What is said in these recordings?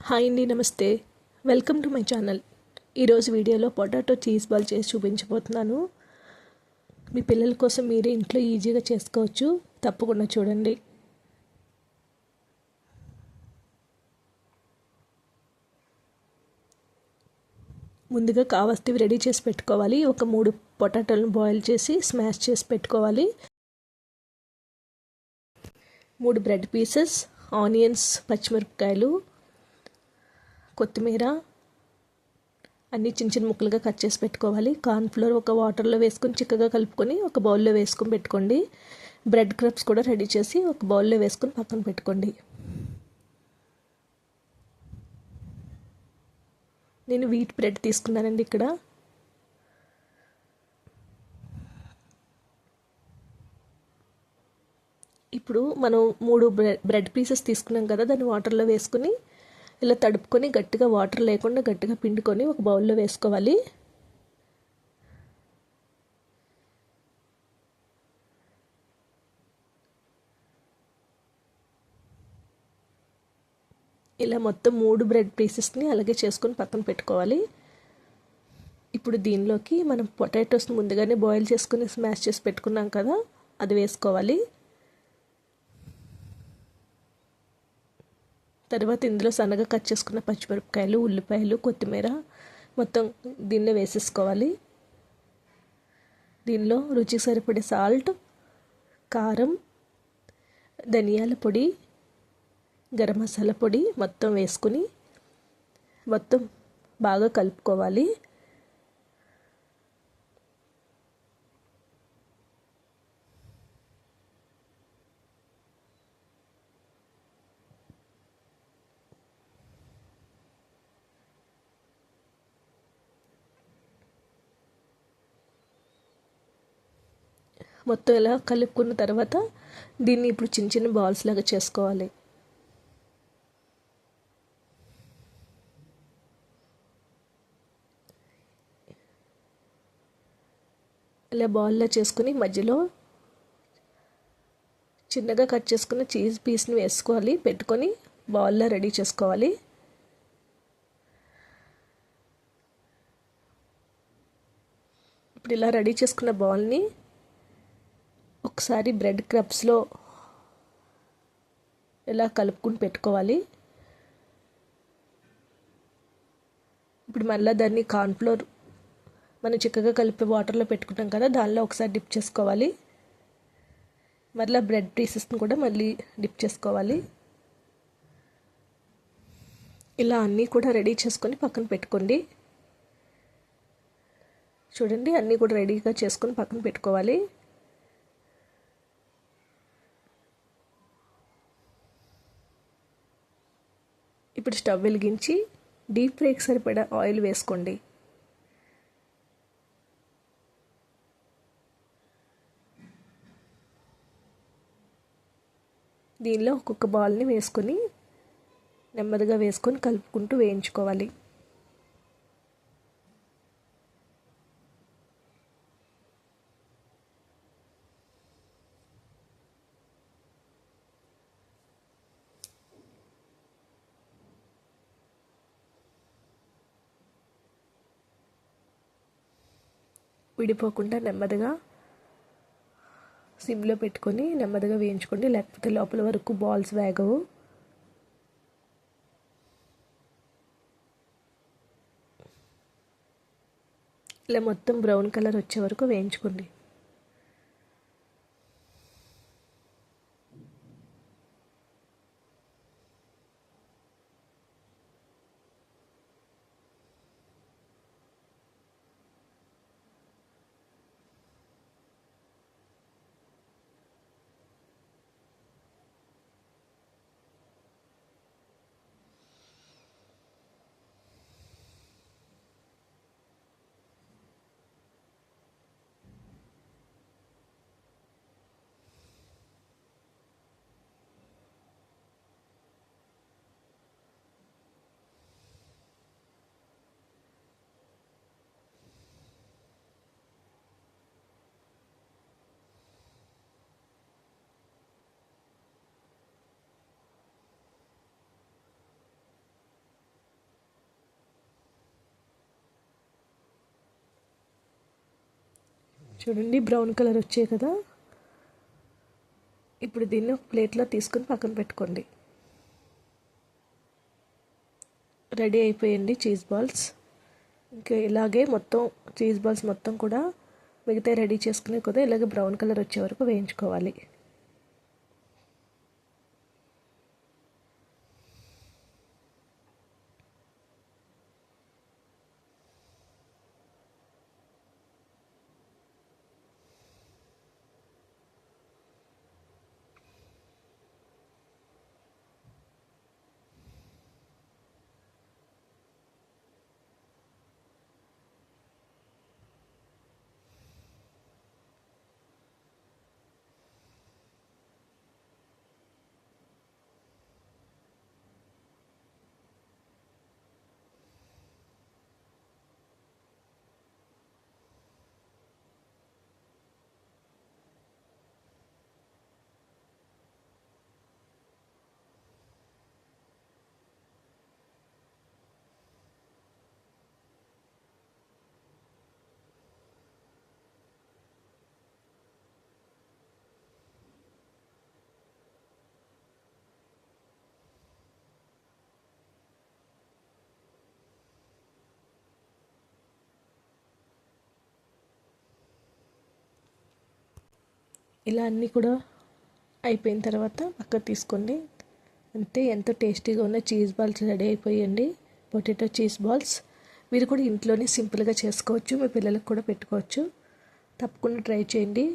Hi అండి, నమస్తే. Welcome to my channel. ఈరోజు వీడియోలో పొటాటో చీజ్ బాల్ చేసి చూపించబోతున్నాను. మీ పిల్లల కోసం మీరే ఇంట్లో ఈజీగా చేసుకోవచ్చు. తప్పకుండా చూడండి. ముందుగా కావాల్సినవి రెడీ చేసి పెట్టుకోవాలి. ఒక 3 పొటాటోలను బాయిల్ చేసి స్మాష్ చేసి పెట్టుకోవాలి. 3 బ్రెడ్ పీసెస్, ఆనియన్స్, పచ్చిమిరపకాయలు, కొత్తిమీర అన్నీ చిన్న చిన్న ముక్కలుగా కట్ చేసి పెట్టుకోవాలి. కార్న్ఫ్లోర్ ఒక వాటర్లో వేసుకొని చిక్కగా కలుపుకొని ఒక బౌల్లో వేసుకొని పెట్టుకోండి. బ్రెడ్ క్రబ్స్ కూడా రెడీ చేసి ఒక బౌల్లో వేసుకొని పక్కన పెట్టుకోండి. నేను వీట్ బ్రెడ్ తీసుకున్నానండి ఇక్కడ. ఇప్పుడు మనం 3 బ్రెడ్ పీసెస్ తీసుకున్నాం కదా, దాన్ని వాటర్లో వేసుకుని ఇలా తడుపుకొని గట్టిగా వాటర్ లేకుండా గట్టిగా పిండుకొని ఒక బౌల్లో వేసుకోవాలి. ఇలా మొత్తం 3 బ్రెడ్ పీసెస్ని అలాగే చేసుకొని పక్కన పెట్టుకోవాలి. ఇప్పుడు దీనిలోకి మనం పొటాటోస్ని ముందుగానే బాయిల్ చేసుకుని స్మాష్ చేసి పెట్టుకున్నాం కదా, అది వేసుకోవాలి. తర్వాత ఇందులో సన్నగా కట్ చేసుకున్న పచ్చిమిరపకాయలు, ఉల్లిపాయలు, కొత్తిమీర మొత్తం దీనిలో వేసేసుకోవాలి. దీనిలో రుచికి సరిపడే సాల్ట్, కారం, ధనియాల పొడి, గరం మసాలా పొడి మొత్తం వేసుకుని మొత్తం బాగా కలుపుకోవాలి. మొత్తం ఇలా కలుపుకున్న తర్వాత దీన్ని ఇప్పుడు చిన్న చిన్న బాల్స్ లాగా చేసుకోవాలి. ఇలా బాల్లా చేసుకుని మధ్యలో చిన్నగా కట్ చేసుకున్న చీజ్ పీస్ని వేసుకోవాలి. పెట్టుకొని బాల్లా రెడీ చేసుకోవాలి. ఇప్పుడు ఇలా రెడీ చేసుకున్న బాల్ని ఒకసారి బ్రెడ్ క్రబ్స్లో ఇలా కలుపుకుని పెట్టుకోవాలి. ఇప్పుడు మళ్ళీ దాన్ని కార్న్ఫ్లోర్ మనం చిక్కగా కలిపి వాటర్లో పెట్టుకుంటాం కదా, దానిలో ఒకసారి డిప్ చేసుకోవాలి. మళ్ళీ బ్రెడ్ పీసెస్ని కూడా మళ్ళీ డిప్ చేసుకోవాలి. ఇలా అన్నీ కూడా రెడీ చేసుకొని పక్కన పెట్టుకోండి. చూడండి, అన్నీ కూడా రెడీగా చేసుకొని పక్కన పెట్టుకోవాలి. ఇప్పుడు స్టవ్ వెలిగించి డీప్ ఫ్రైకి సరిపడా ఆయిల్ వేసుకోండి. దీనిలో ఒక్కొక్క బాల్ని వేసుకొని నెమ్మదిగా వేసుకొని కలుపుకుంటూ వేయించుకోవాలి. విడిపోకుండా నెమ్మదిగా సిమ్లో పెట్టుకొని నెమ్మదిగా వేయించుకోండి, లేకపోతే లోపల వరకు బాల్స్ వేగవు. ఇలా మొత్తం బ్రౌన్ కలర్ వచ్చే వరకు వేయించుకోండి. చూడండి బ్రౌన్ కలర్ వచ్చాయి కదా. ఇప్పుడు దీన్ని ఒక ప్లేట్లో తీసుకొని పక్కన పెట్టుకోండి. రెడీ అయిపోయింది చీజ్ బాల్స్. ఇంకా ఇలాగే మొత్తం చీజ్ బాల్స్ మొత్తం కూడా మిగతా రెడీ చేసుకునే కదా ఇలాగే బ్రౌన్ కలర్ వచ్చే వరకు వేయించుకోవాలి. ఇలా అన్నీ కూడా అయిపోయిన తర్వాత పక్కకు తీసుకోండి. అంతే, ఎంతో టేస్టీగా ఉన్న చీజ్ బాల్స్ రెడీ అయిపోయండి. పొటాటో చీజ్ బాల్స్ మీరు కూడా ఇంట్లోనే సింపుల్గా చేసుకోవచ్చు, మీ పిల్లలకు కూడా పెట్టుకోవచ్చు. తప్పకుండా ట్రై చేయండి.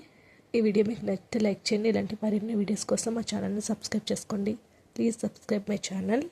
ఈ వీడియో మీకు నచ్చితే లైక్ చేయండి. ఇలాంటి మరిన్ని వీడియోస్ కోసం మా ఛానల్ని సబ్స్క్రైబ్ చేసుకోండి. Please subscribe my channel.